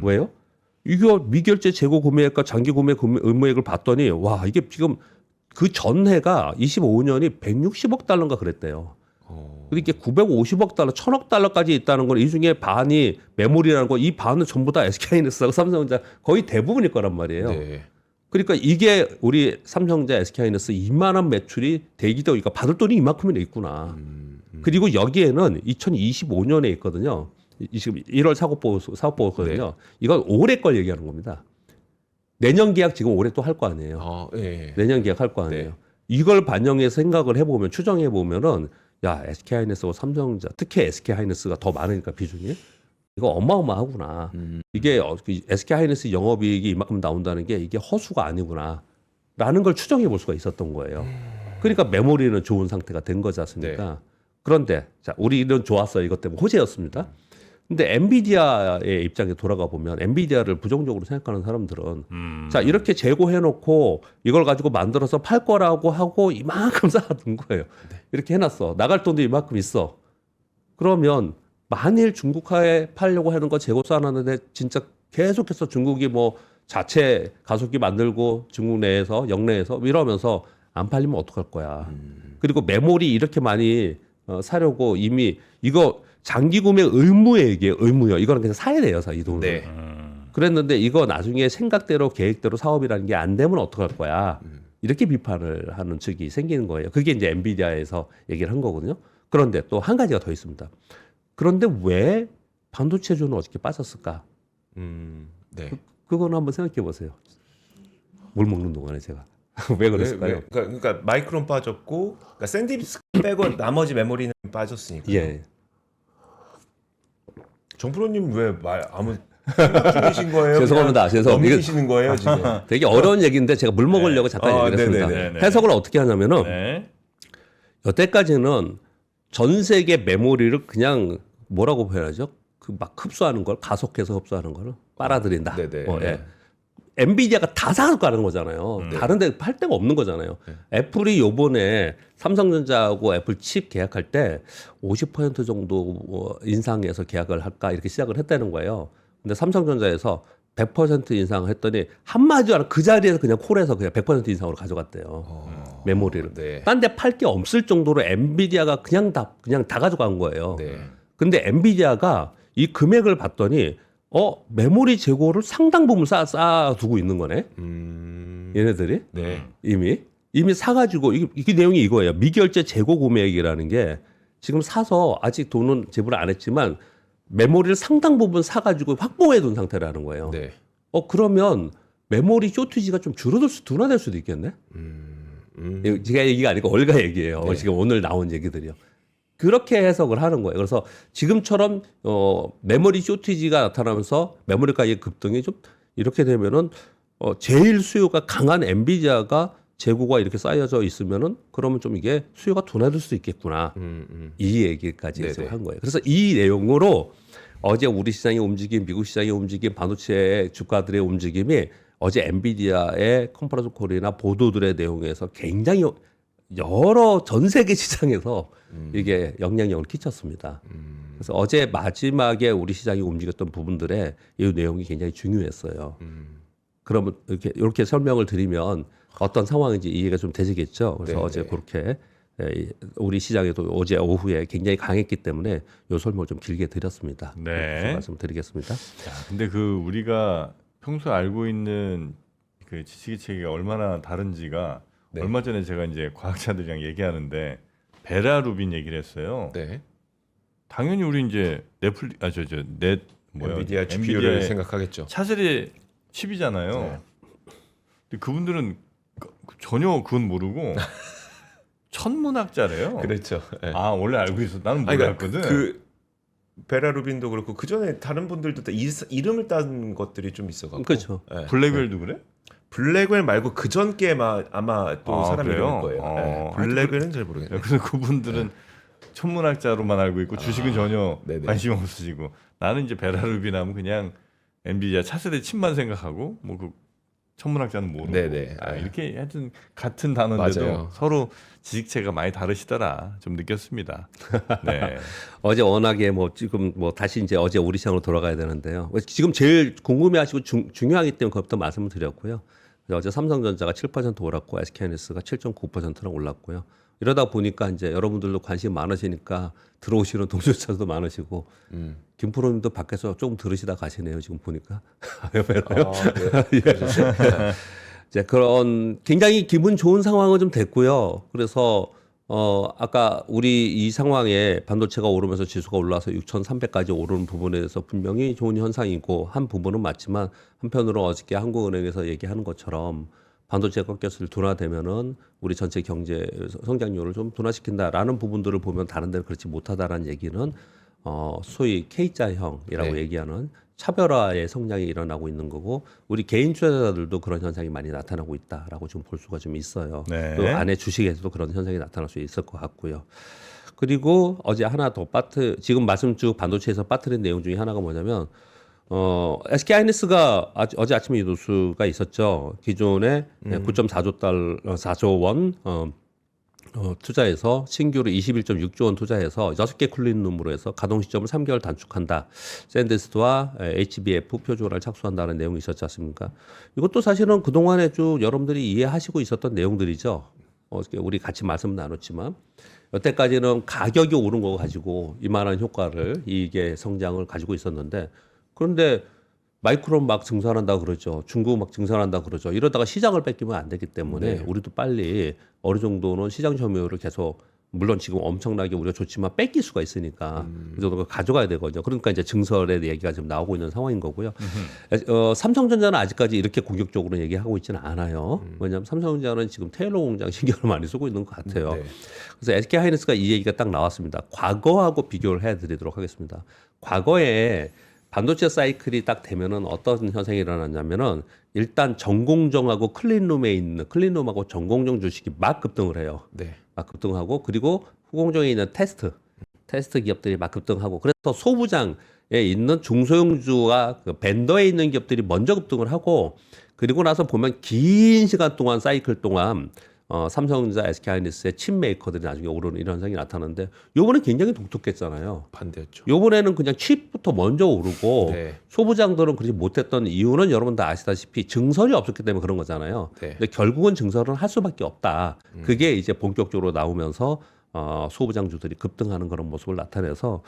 왜요? 이거 미결제 재고 구매액과 장기 구매 의무액을 봤더니 와 이게 지금 그 전해가 25년이 160억 달러인가 그랬대요. 그러니까 950억 달러, 1000억 달러까지 있다는 건 이 중에 반이 메모리라는 거, 이 반은 전부 다 SK하이닉스하고 삼성전자 거의 대부분일 거란 말이에요. 네. 그러니까 이게 우리 삼성전자, SK하이닉스 이만한 매출이 대기도 그러니까 받을 돈이 이만큼이나 있구나. 그리고 여기에는 2025년에 있거든요. 지금 1월 사업 보고서거든요. 네. 이건 올해 걸 얘기하는 겁니다. 내년 계약 지금 올해 또 할 거 아니에요. 아, 네. 내년 계약 할 거 아니에요. 네. 이걸 반영해서 생각을 해보면 추정해 보면은 야 SK하이닉스와 삼성전자 특히 SK하이닉스가 더 많으니까 비중이 이거 어마어마하구나. 이게 SK하이닉스 영업이익이 이만큼 나온다는 게 이게 허수가 아니구나 라는 걸 추정해 볼 수가 있었던 거예요. 그러니까 메모리는 좋은 상태가 된 거지 않습니까? 네. 그런데 자 우리는 좋았어요. 이것 때문에 호재였습니다. 근데 엔비디아의 입장에 돌아가 보면 엔비디아를 부정적으로 생각하는 사람들은 자 이렇게 재고해놓고 이걸 가지고 만들어서 팔 거라고 하고 이만큼 쌓아둔 거예요. 이렇게 해놨어. 나갈 돈도 이만큼 있어. 그러면 만일 중국화에 팔려고 하는 거 재고 쌓아놨는데 진짜 계속해서 중국이 뭐 자체 가속기 만들고 중국 내에서 영내에서 이러면서 안 팔리면 어떡할 거야. 그리고 메모리 이렇게 많이 사려고 이미 이거 장기 구매 의무요. 이거는 그냥 사야 돼요, 이 돈을. 네. 그랬는데 이거 나중에 생각대로 계획대로 사업이라는 게 안 되면 어떡할 거야. 이렇게 비판을 하는 측이 생기는 거예요. 그게 이제 엔비디아에서 얘기를 한 거거든요. 그런데 또 한 가지가 더 있습니다. 그런데 왜 반도체주는 어떻게 빠졌을까? 네. 그거는 한번 생각해 보세요. 물 먹는 동안에 제가. 왜 그랬을까요? 그러니까 마이크론 빠졌고 그러니까 샌디스크 빼고 나머지 메모리는 빠졌으니까. 예. 정프로님 왜 아무 중이신 거예요? 죄송합니다. 죄송합니다. 넘기시는 거예요 지금? 되게 어려운 얘기인데 제가 물 먹으려고 잠깐 얘기를 했습니다. 네네네. 해석을 어떻게 하냐면은 네. 여태까지는 전 세계 메모리를 그냥 뭐라고 표현하죠? 그 막 흡수하는 걸 가속해서 흡수하는 거를 빨아들인다. 네네. 예. 엔비디아가 다 사서 가는 거잖아요. 다른데 팔 데가 없는 거잖아요. 애플이 요번에 삼성전자하고 애플 칩 계약할 때 50% 정도 인상해서 계약을 할까 이렇게 시작을 했다는 거예요. 근데 삼성전자에서 100% 인상을 했더니 한마디 안 하고 그 자리에서 그냥 콜해서 그냥 100% 인상으로 가져갔대요. 메모리를. 네. 딴 데 팔 게 없을 정도로 엔비디아가 그냥 다 가져간 거예요. 네. 근데 엔비디아가 이 금액을 봤더니 메모리 재고를 상당 부분 쌓아두고 있는 거네. 얘네들이 네. 이미 사가지고 이게 내용이 이거예요. 미결제 재고 구매액이라는 게 지금 사서 아직 돈은 지불을 안 했지만 메모리를 상당 부분 사가지고 확보해둔 상태라는 거예요. 네. 그러면 메모리 쇼티지가 좀 둔화될 수도 있겠네. 제가 얘기가 아니고 월가 얘기예요. 네. 지금 오늘 나온 얘기들이요. 그렇게 해석을 하는 거예요. 그래서 지금처럼 메모리 쇼티지가 나타나면서 메모리 가격 급등이 좀 이렇게 되면은 제일 수요가 강한 엔비디아가 재고가 이렇게 쌓여져 있으면은 그러면 좀 이게 수요가 둔화될 수도 있겠구나. 이 얘기까지 네네. 해서 한 거예요. 그래서 이 내용으로 어제 우리 시장의 움직임, 미국 시장의 움직임, 반도체 주가들의 움직임이 어제 엔비디아의 컨퍼런스 콜이나 보도들의 내용에서 굉장히 여러 전 세계 시장에서 이게 영향력을 끼쳤습니다. 그래서 어제 마지막에 우리 시장이 움직였던 부분들의 이 내용이 굉장히 중요했어요. 그러면 이렇게 설명을 드리면 어떤 상황인지 이해가 좀 되시겠죠. 그래서 네네. 어제 그렇게 우리 시장에도 어제 오후에 굉장히 강했기 때문에 이 설명을 좀 길게 드렸습니다. 네. 말씀드리겠습니다. 자, 근데 그 우리가 평소에 알고 있는 그 지식의 체계가 얼마나 다른지가 네. 얼마 전에 제가 이제 과학자들이랑 얘기하는데 베라 루빈 얘기를 했어요. 네. 당연히 우리 이제 엔비디아 GPU를 생각하겠죠. 차세대 칩이잖아요. 네. 근데 그분들은 전혀 그건 모르고 천문학자래요. 그렇죠. 네. 아 원래 알고 있어. 나는 아니, 몰랐거든. 그 베라 루빈도 그렇고 그 전에 다른 분들도 다 이름을 딴 것들이 좀 있어가지고. 그렇죠. 네. 블랙웰도 그래? 블랙웰 말고 그 전께 아마 또 사람이 그래요? 이럴 거예요. 네. 하여튼 블랙웰은 잘 모르겠네요. 그래서 그분들은 천문학자로만 알고 있고 주식은 전혀 네네. 관심 없으시고 나는 이제 베라 루빈 하면 그냥 엔비디아 차세대 칩만 생각하고 뭐 그 천문학자는 모르고 네네. 이렇게 하여튼 같은 단어인데도 맞아요. 서로 지식체가 많이 다르시더라 좀 느꼈습니다. 네. 어제 워낙에 지금 다시 이제 어제 우리 시장으로 돌아가야 되는데요. 지금 제일 궁금해하시고 중요하기 때문에 그것부터 말씀을 드렸고요. 어제 삼성전자가 7% 올랐고 SK하이닉스가 7.9%나 올랐고요. 이러다 보니까 이제 여러분들도 관심 많으시니까 들어오시는 동조자도 많으시고 김프로님도 밖에서 조금 들으시다 가시네요. 지금 보니까 옆에요. 이제 그런 굉장히 기분 좋은 상황은 좀 됐고요. 그래서 아까 우리 이 상황에 반도체가 오르면서 지수가 올라서 6,300까지 오르는 부분에 대해서 분명히 좋은 현상이고 한 부분은 맞지만 한편으로 어저께 한국은행에서 얘기하는 것처럼 반도체가 꺾였을 둔화되면은 우리 전체 경제 성장률을 좀 둔화시킨다라는 부분들을 보면 다른 데는 그렇지 못하다라는 얘기는 소위 K자형이라고 네. 얘기하는 차별화의 성장이 일어나고 있는 거고 우리 개인 투자자들도 그런 현상이 많이 나타나고 있다라고 좀 볼 수가 좀 있어요. 네. 또 안에 주식에서도 그런 현상이 나타날 수 있을 것 같고요. 그리고 어제 하나 더 지금 말씀 쭉 반도체에서 빠뜨린 내용 중에 하나가 뭐냐면 SK하이닉스가 어제 아침에 뉴스가 있었죠. 기존에 4조 원 투자해서 신규로 21.6조 원 투자해서 6개 클린룸으로 해서 가동 시점을 3개월 단축한다. 샌디스트와 HBF 표준화를 착수한다는 내용이 있었지 않습니까? 이것도 사실은 그동안에 쭉 여러분들이 이해하시고 있었던 내용들이죠. 우리 같이 말씀 나눴지만 여태까지는 가격이 오른 거 가지고 이만한 효과를 이익의 성장을 가지고 있었는데 그런데 마이크론 막 증산한다 그러죠. 중국 막 증산한다 그러죠. 이러다가 시장을 뺏기면 안 되기 때문에 우리도 빨리 어느 정도는 시장 점유율을 계속 물론 지금 엄청나게 우리가 좋지만 뺏길 수가 있으니까 그 정도가 가져가야 되거든요. 그러니까 이제 증설의 얘기가 지금 나오고 있는 상황인 거고요. 삼성전자는 아직까지 이렇게 공격적으로 얘기하고 있지는 않아요. 왜냐하면 삼성전자는 지금 테일러 공장 신경을 많이 쓰고 있는 것 같아요. 네. 그래서 SK하이닉스가 이 얘기가 딱 나왔습니다. 과거하고 비교를 해드리도록 하겠습니다. 과거에 반도체 사이클이 딱 되면은 어떤 현상이 일어났냐면은 일단 전공정하고 클린룸하고 전공정 주식이 막 급등을 해요. 네. 막 급등하고 그리고 후공정에 있는 테스트 기업들이 막 급등하고 그래서 소부장에 있는 중소형주와 그 벤더에 있는 기업들이 먼저 급등을 하고 그리고 나서 보면 긴 시간 동안 사이클 동안 삼성전자, SK하이닉스의 칩 메이커들이 나중에 오르는 이런 현상이 나타나는데 요번에 굉장히 독특했잖아요. 반대였죠. 요번에는 그냥 칩부터 먼저 오르고 네. 소부장들은 그렇게 못했던 이유는 여러분 다 아시다시피 증설이 없었기 때문에 그런 거잖아요. 네. 근데 결국은 증설은 할 수밖에 없다. 그게 이제 본격적으로 나오면서 소부장주들이 급등하는 그런 모습을 나타내서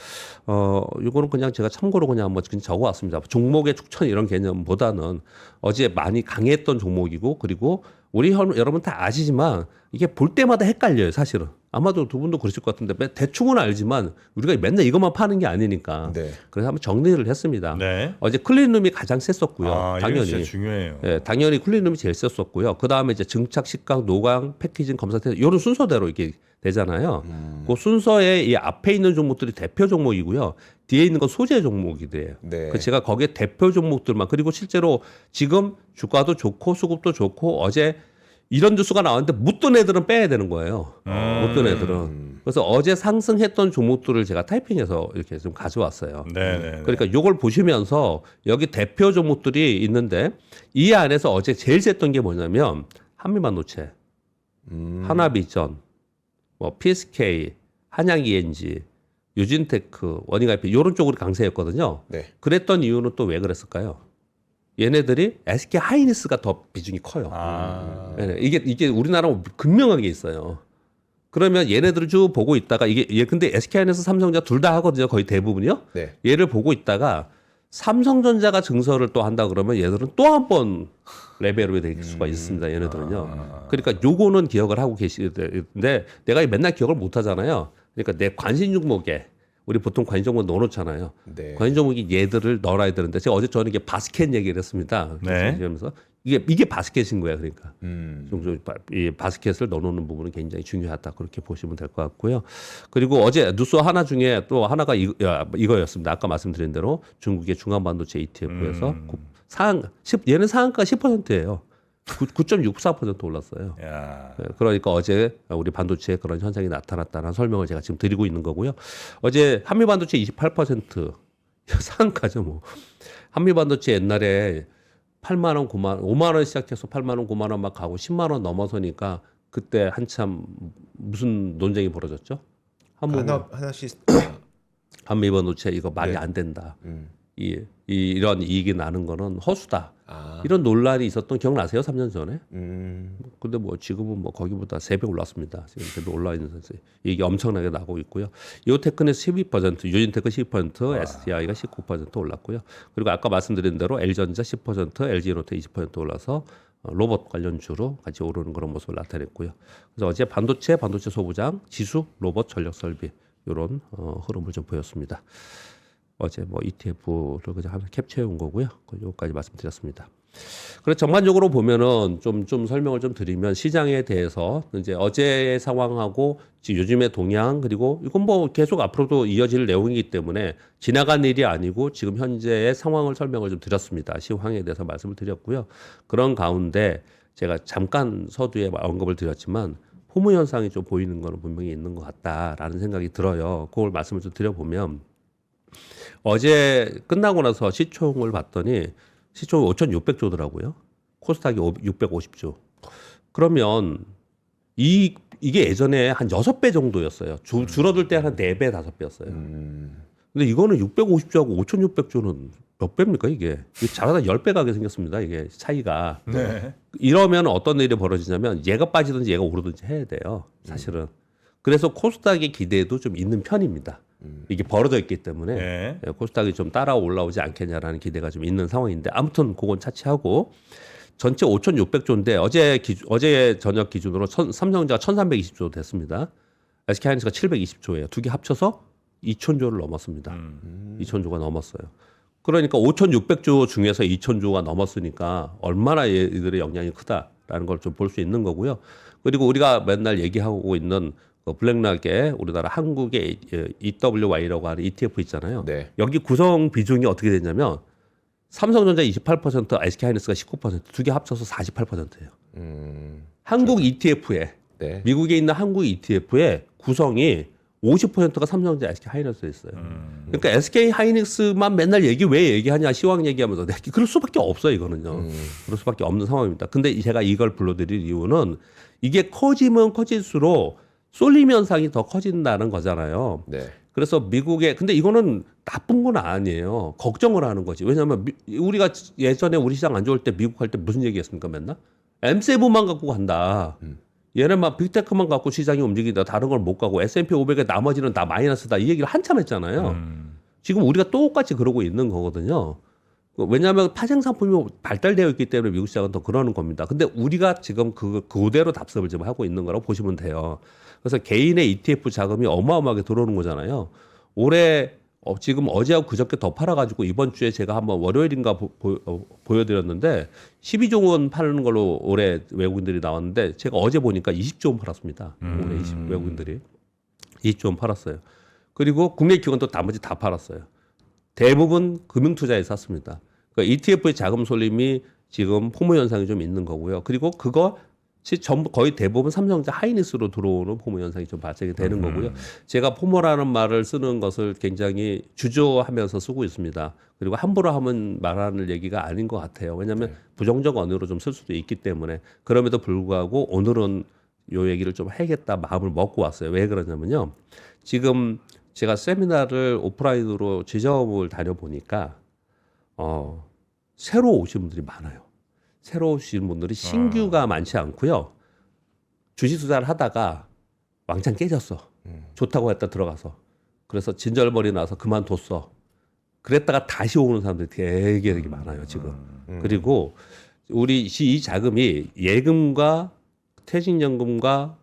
이거는 그냥 제가 참고로 그냥 뭐 그냥 적어왔습니다. 종목의 추천 이런 개념보다는 어제 많이 강했던 종목이고 그리고 우리 여러분 다 아시지만 이게 볼 때마다 헷갈려요, 사실은. 아마도 두 분도 그러실 것 같은데 대충은 알지만 우리가 맨날 이것만 파는 게 아니니까. 네. 그래서 한번 정리를 했습니다. 네. 어제 클린룸이 가장 셌었고요. 이거 당연히. 진짜 중요해요. 예, 당연히 클린룸이 제일 셌었고요. 그 다음에 이제 증착, 식강, 노강, 패키징, 검사 테스트 이런 순서대로 이게 되잖아요. 그 순서에 이 앞에 있는 종목들이 대표 종목이고요. 뒤에 있는 건 소재 종목이래요. 네. 그 제가 거기에 대표 종목들만 그리고 실제로 지금 주가도 좋고 수급도 좋고 어제 이런 뉴스가 나왔는데 묻던 애들은 빼야 되는 거예요. 묻던 애들은. 그래서 어제 상승했던 종목들을 제가 타이핑해서 이렇게 좀 가져왔어요. 네네. 그러니까 요걸 보시면서 여기 대표 종목들이 있는데 이 안에서 어제 제일 셌던 게 뭐냐면 한미반도체, 하나비전, 뭐 PSK, 한양 ENG, 유진테크, 원익IP 이런 쪽으로 강세였거든요. 네. 그랬던 이유는 또 왜 그랬을까요? 얘네들이 SK 하이닉스가 더 비중이 커요. 네, 이게 우리나라 극명하게 있어요. 그러면 얘네들을 쭉 보고 있다가 근데 SK 하이닉스, 삼성전자 둘 다 하거든요. 거의 대부분이요. 네. 얘를 보고 있다가 삼성전자가 증설을 또 한다 그러면 얘들은 또 한 번 레벨업이 될 수가 있습니다. 얘네들은요. 그러니까 요거는 기억을 하고 계시는데 내가 맨날 기억을 못 하잖아요. 그러니까 내 관심 종목에 우리 보통 관심 종목 넣어놓잖아요. 네. 관심 종목이 얘들을 넣어야 되는데 제가 어제 저는 이게 바스켓 얘기를 했습니다. 네. 그러면서 이게 바스켓인 거야. 그러니까 음. 이 바스켓을 넣어놓는 부분은 굉장히 중요하다. 그렇게 보시면 될 것 같고요. 그리고 어제 뉴스 하나 중에 또 하나가 이거였습니다. 아까 말씀드린 대로 중국의 중앙반도체 ETF에서 얘는 상한가 10%예요. 9.64% 올랐어요. 야. 네, 그러니까 어제 우리 반도체에 그런 현상이 나타났다는 설명을 제가 지금 드리고 있는 거고요. 어제 한미반도체 28% 상한가죠 뭐. 한미반도체 옛날에 8만 원, 9만 원, 5만 원 시작해서 8만 원, 9만 원 막 가고 10만 원 넘어서니까 그때 한참 무슨 논쟁이 벌어졌죠? 하나씩 한미반도체 이거 말이 네. 안 된다. 이런 이익이 나는 거는 허수다. 아. 이런 논란이 있었던 기억나세요? 3년 전에? 음. 근데 뭐 지금은 뭐 거기보다 3배 올랐습니다. 지금 3배 올라 있는 선수. 이게 엄청나게 나고 있고요. 요테크는 12%, 유진테크 12%, SDI가 19% 올랐고요. 그리고 아까 말씀드린 대로 L전자 10%, LG노트 20% 올라서 로봇 관련주로 같이 오르는 그런 모습을 나타냈고요. 그래서 어제 반도체 소부장, 지수, 로봇, 전력 설비 이런 흐름을 좀 보였습니다. 어제 뭐 ETF를 그냥 하나 캡처해 온 거고요. 여기까지 말씀드렸습니다. 그래서 전반적으로 보면은 좀 설명을 좀 드리면 시장에 대해서 이제 어제의 상황하고 지금 요즘의 동향 그리고 이건 뭐 계속 앞으로도 이어질 내용이기 때문에 지나간 일이 아니고 지금 현재의 상황을 설명을 좀 드렸습니다. 시황에 대해서 말씀을 드렸고요. 그런 가운데 제가 잠깐 서두에 언급을 드렸지만 포무 현상이 좀 보이는 거는 분명히 있는 것 같다라는 생각이 들어요. 그걸 말씀을 좀 드려보면 어제 끝나고 나서 시총을 봤더니 시총이 5,600조더라고요. 코스닥이 650조. 그러면 이게 예전에 한 6배 정도였어요. 줄어들 때 한 4배, 5배였어요. 근데 이거는 650조하고 5,600조는 몇 배입니까 이게? 잘하다 10배 가게 생겼습니다. 이게 차이가. 네. 이러면 어떤 일이 벌어지냐면 얘가 빠지든지 얘가 오르든지 해야 돼요. 사실은. 그래서 코스닥의 기대도 좀 있는 편입니다. 이게 벌어져 있기 때문에 네. 코스닥이 좀 따라 올라오지 않겠냐라는 기대가 좀 있는 상황인데 아무튼 그건 차치하고 전체 5,600조인데 어제 저녁 기준으로 삼성전자가 1,320조 됐습니다. SK하이닉스가 720조예요. 두 개 합쳐서 2,000조를 넘었습니다. 2,000조가 넘었어요. 그러니까 5,600조 중에서 2,000조가 넘었으니까 얼마나 이들의 영향이 크다라는 걸 좀 볼 수 있는 거고요. 그리고 우리가 맨날 얘기하고 있는 그 블랙락에 우리나라 한국의 EWY라고 하는 ETF 있잖아요. 네. 여기 구성 비중이 어떻게 되냐면 삼성전자 28%, SK하이닉스가 19%, 두 개 합쳐서 48%예요. 한국 ETF에 네. 미국에 있는 한국 ETF의 구성이 50%가 삼성전자, SK하이닉스에 있어요. 그러니까 SK하이닉스만 맨날 왜 얘기하냐 시황 얘기하면서 그럴 수밖에 없어요 이거는요. 그럴 수밖에 없는 상황입니다. 근데 제가 이걸 불러드릴 이유는 이게 커지면 커질수록 쏠림 현상이 더 커진다는 거잖아요. 네. 그래서 미국에 근데 이거는 나쁜 건 아니에요. 걱정을 하는 거지. 왜냐하면 우리가 예전에 우리 시장 안 좋을 때 미국 할 때 무슨 얘기했습니까 맨날? M7만 갖고 간다. 얘는 막 빅테크만 갖고 시장이 움직이다. 다른 걸 못 가고 S&P 500에 나머지는 다 마이너스다. 이 얘기를 한참 했잖아요. 지금 우리가 똑같이 그러고 있는 거거든요. 왜냐하면 파생 상품이 발달되어 있기 때문에 미국 시장은 더 그러는 겁니다. 근데 우리가 지금 그대로 답습을 지금 하고 있는 거라고 보시면 돼요. 그래서 개인의 ETF 자금이 어마어마하게 들어오는 거잖아요. 올해 지금 어제하고 그저께 더 팔아가지고 이번 주에 제가 한번 월요일인가 보여드렸는데 12조 원 파는 걸로 올해 외국인들이 나왔는데 제가 어제 보니까 20조 원 팔았습니다. 올해 외국인들이 20조 원 팔았어요. 그리고 국내 기관도 나머지 다 팔았어요. 대부분 금융투자에 샀습니다. 그러니까 ETF의 자금 쏠림이 지금 포모 현상이 좀 있는 거고요. 그리고 그것이 전부 거의 대부분 삼성전자 하이닉스로 들어오는 포모 현상이 좀 발생이 되는 거고요. 제가 포모라는 말을 쓰는 것을 굉장히 주저하면서 쓰고 있습니다. 그리고 함부로 하면 말하는 얘기가 아닌 것 같아요. 왜냐하면 부정적 언어로 좀 쓸 수도 있기 때문에 그럼에도 불구하고 오늘은 요 얘기를 좀 해야겠다 마음을 먹고 왔어요. 왜 그러냐면요. 지금 제가 세미나를 오프라인으로 지점을 다녀보니까 새로 오신 분들이 많아요. 새로 오신 분들이 신규가 많지 않고요. 주식 투자를 하다가 왕창 깨졌어. 좋다고 했다 들어가서. 그래서 진절머리 나서 그만뒀어. 그랬다가 다시 오는 사람들이 되게 많아요 지금. 그리고 우리 이 자금이 예금과 퇴직연금과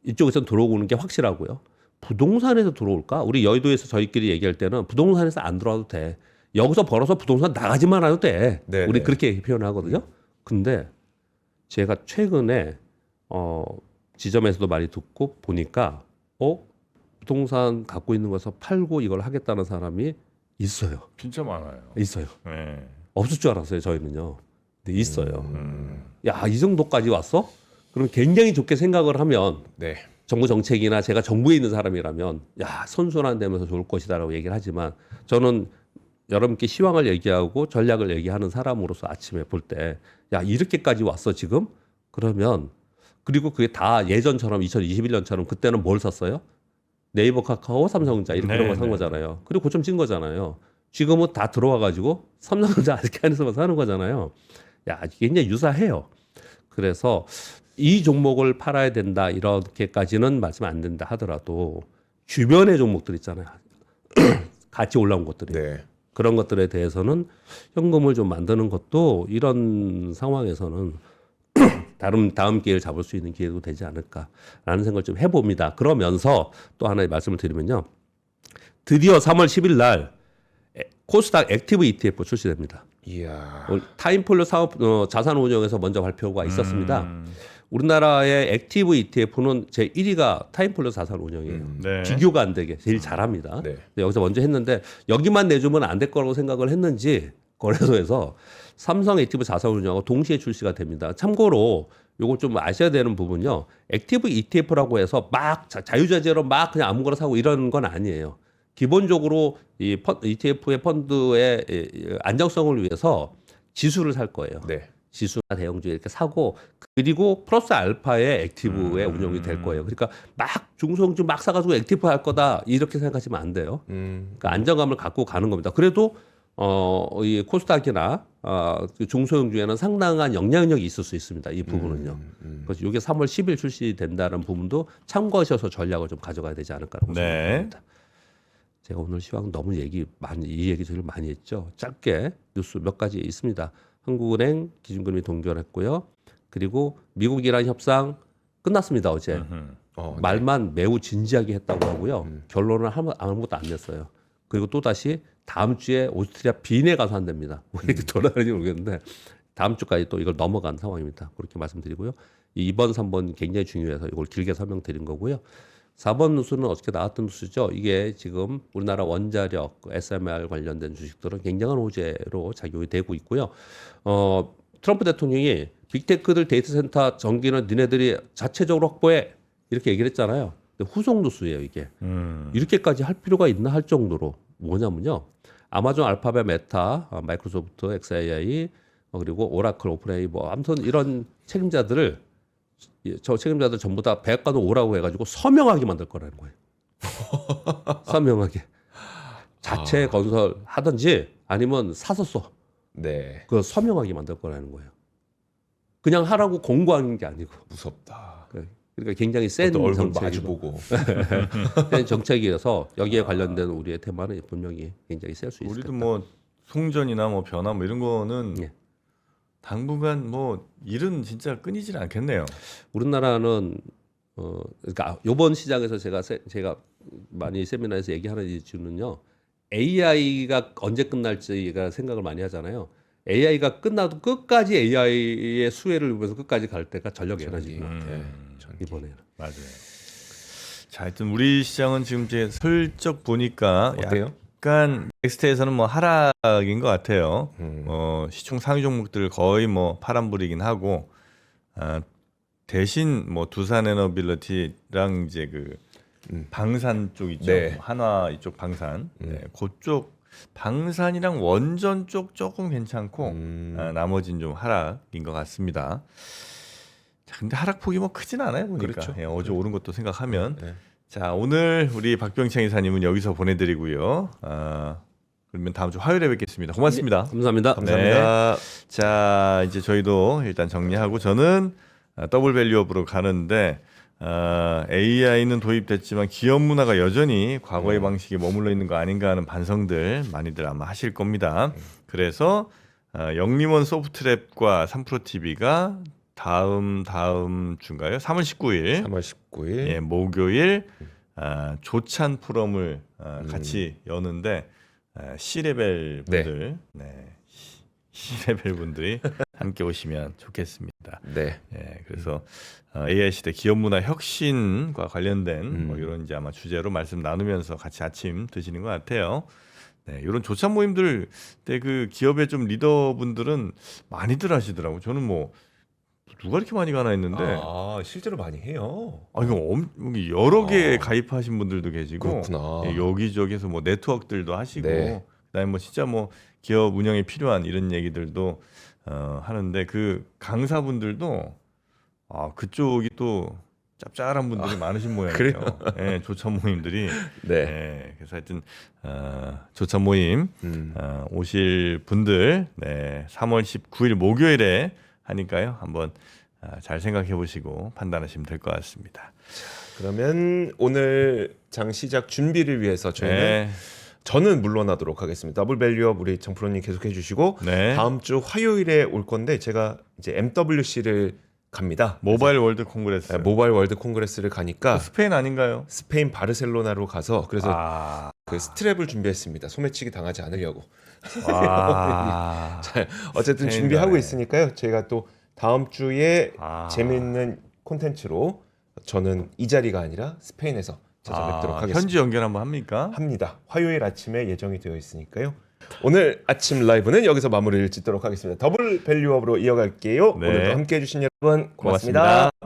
이쪽에서 들어오는 게 확실하고요. 부동산에서 들어올까? 우리 여의도에서 저희끼리 얘기할 때는 부동산에서 안 들어와도 돼. 여기서 벌어서 부동산 나가지만 해도 돼. 네, 우리 네. 그렇게 표현하거든요. 근데 제가 최근에 지점에서도 많이 듣고 보니까 부동산 갖고 있는 거에서 팔고 이걸 하겠다는 사람이 있어요. 진짜 많아요. 있어요. 네. 없을 줄 알았어요, 저희는요. 근데 있어요. 야, 이 정도까지 왔어? 그럼 굉장히 좋게 생각을 하면 네. 정부 정책이나 제가 정부에 있는 사람이라면 야, 선순환되면서 좋을 것이다라고 얘기를 하지만 저는 여러분께 시황을 얘기하고 전략을 얘기하는 사람으로서 아침에 볼 때 야, 이렇게까지 왔어 지금? 그러면 그리고 그게 다 예전처럼 2021년처럼 그때는 뭘 샀어요? 네이버, 카카오, 삼성전자 이렇게 그런 거 산 거잖아요. 그리고 고점 찐 거잖아요. 지금은 다 들어와 가지고 삼성전자 아직 안에서만 사는 거잖아요. 야, 이게 굉장히 유사해요. 그래서 이 종목을 팔아야 된다 이렇게까지는 말씀 안 된다 하더라도 주변의 종목들 있잖아요. 같이 올라온 것들이. 네. 그런 것들에 대해서는 현금을 좀 만드는 것도 이런 상황에서는 다음 기회를 잡을 수 있는 기회도 되지 않을까라는 생각을 좀 해봅니다. 그러면서 또 하나의 말씀을 드리면요. 드디어 3월 10일 날 코스닥 액티브 ETF 출시됩니다. 이야. 타임폴로 사업 자산운용에서 먼저 발표가 있었습니다. 우리나라의 액티브 ETF는 제 1위가 타임폴로 자산운용이에요. 네. 비교가 안 되게 제일 잘합니다. 네. 근데 여기서 먼저 했는데 여기만 내주면 안 될 거라고 생각을 했는지 거래소에서 삼성 액티브 자산운용하고 동시에 출시가 됩니다. 참고로 요거 좀 아셔야 되는 부분요. 액티브 ETF라고 해서 막 자유자재로 막 그냥 아무거나 사고 이런 건 아니에요. 기본적으로 이 ETF의 펀드의 안정성을 위해서 지수를 살 거예요. 네. 지수나 대형주 이렇게 사고 그리고 플러스 알파의 액티브에 운용이 될 거예요. 그러니까 막 중소형주 막 사가지고 액티브 할 거다 이렇게 생각하시면 안 돼요. 그러니까 안정감을 갖고 가는 겁니다. 그래도 이 코스닥이나 중소형주에는 상당한 영향력이 있을 수 있습니다. 이 부분은요. 그래서 이게 3월 10일 출시된다는 부분도 참고하셔서 전략을 좀 가져가야 되지 않을까라고 네. 생각합니다. 제가 오늘 시황 너무 이 얘기 저를 많이 했죠. 짧게 뉴스 몇 가지 있습니다. 한국은행 기준금리 동결했고요. 그리고 미국이란 협상 끝났습니다. 어제. 네. 말만 매우 진지하게 했다고 하고요. 결론은 아무것도 안 냈어요. 그리고 또 다시 다음 주에 오스트리아 빈에 가서 한답니다. 왜 이렇게 돌아다니는지 모르겠는데 다음 주까지 또 이걸 넘어간 상황입니다. 그렇게 말씀드리고요. 이 2번, 3번 굉장히 중요해서 이걸 길게 설명드린 거고요. 4번 누수는 어떻게 나왔던 누수죠? 이게 지금 우리나라 원자력, SMR 관련된 주식들은 굉장한 호재로 작용이 되고 있고요. 트럼프 대통령이 빅테크들 데이터 센터 전기는 니네들이 자체적으로 확보해 이렇게 얘기를 했잖아요. 근데 후속 누수예요, 이게. 이렇게까지 할 필요가 있나 할 정도로 뭐냐면요. 아마존, 알파벳, 메타, 마이크로소프트, XAI, 그리고 오라클, 오픈AI 뭐 아무튼 이런 책임자들을 저 책임자들 전부 다 백과도 오라고 해가지고 서명하게 만들 거라는 거예요. 서명하게. 자체 건설 하든지 아니면 사서 써. 네. 그 서명하게 만들 거라는 거예요. 그냥 하라고 공고하는 게 아니고. 무섭다. 그러니까 굉장히 센 얼굴 정책이고 마주보고. 센 정책이어서 여기에 관련된 우리의 테마는 분명히 굉장히 셀 수 있을 우리도 것 뭐 송전이나 뭐 변화 뭐 이런 거는 예. 당분간 뭐 일은 진짜 끊이질 않겠네요. 우리나라는 그러니까 이번 시장에서 제가 많이 세미나에서 얘기하는 이유는요. AI가 언제 끝날지가 생각을 많이 하잖아요. AI가 끝나도 끝까지 AI의 수혜를 위해서 끝까지 갈 때가 전력 에너지인 것 같아요. 이번에는. 맞아요. 자, 하여튼 우리 시장은 지금 이제 슬쩍 보니까 어때요? 약간 넥스트에서는 뭐 하락인 것 같아요. 시총 상위 종목들 거의 뭐 파란불이긴 하고 대신 뭐 두산에너빌리티랑 이제 그 방산 쪽 있죠. 네. 한화 이쪽 방산. 네, 그쪽 방산이랑 원전 쪽 조금 괜찮고 나머지는 좀 하락인 것 같습니다. 자, 근데 하락폭이 뭐 크진 않아요 보니까. 그렇죠. 예, 어제 오른 것도 생각하면. 네. 자, 오늘 우리 박병창 이사님은 여기서 보내드리고요. 그러면 다음 주 화요일에 뵙겠습니다. 고맙습니다. 감사합니다. 감사합니다. 자, 이제 저희도 일단 정리하고 저는 더블 밸류업으로 가는데 AI는 도입됐지만 기업 문화가 여전히 과거의 방식에 머물러 있는 거 아닌가 하는 반성들 많이들 아마 하실 겁니다. 그래서 영림원 소프트랩과 3프로TV가 다음 주인가요? 3월 19일 3월 19일. 예, 목요일 조찬 포럼을 같이 여는데 C레벨 분들 C레벨 분들이 함께 오시면 좋겠습니다. 네. 예, 그래서 AI 시대 기업 문화 혁신과 관련된 뭐 이런 이제 아마 주제로 말씀 나누면서 같이 아침 드시는 것 같아요. 네, 이런 조찬 모임들 때 그 기업의 좀 리더분들은 많이들 하시더라고. 저는 뭐 누가 이렇게 많이 가나 했는데 실제로 많이 해요. 이거 여러 개 가입하신 분들도 계시고 그렇구나. 예, 여기저기서 뭐 네트워크들도 하시고 네. 그다음에 뭐 진짜 뭐 기업 운영에 필요한 이런 얘기들도 하는데 그 강사분들도 그쪽이 또 짭짤한 분들이 많으신 모양이에요. 그래요? 예, 조찬 모임들이. 네. 예, 그래서 하여튼 조찬 모임 오실 분들 3월 19일 목요일에 하니까요. 한번 잘 생각해 보시고 판단하시면 될 것 같습니다. 그러면 오늘 장 시작 준비를 위해서 저희는 네. 저는 물러나도록 하겠습니다. 더블 밸류업 우리 정프로님 계속해 주시고 네. 다음 주 화요일에 올 건데 제가 이제 MWC를 갑니다. 모바일 월드 콩그레스. 네, 모바일 월드 콩그레스를 가니까 스페인 아닌가요? 스페인 바르셀로나로 가서 그래서 그 스트랩을 준비했습니다. 소매치기 당하지 않으려고. 자, 어쨌든 스페인 준비하고 가네. 있으니까요. 제가 또 다음 주에 재미있는 콘텐츠로 저는 이 자리가 아니라 스페인에서 찾아뵙도록 하겠습니다. 현지 연결 한번 합니까? 합니다. 화요일 아침에 예정이 되어 있으니까요. 오늘 아침 라이브는 여기서 마무리를 짓도록 하겠습니다. 더블 밸류업으로 이어갈게요. 네. 오늘도 함께해 주신 여러분 고맙습니다. 고맙습니다.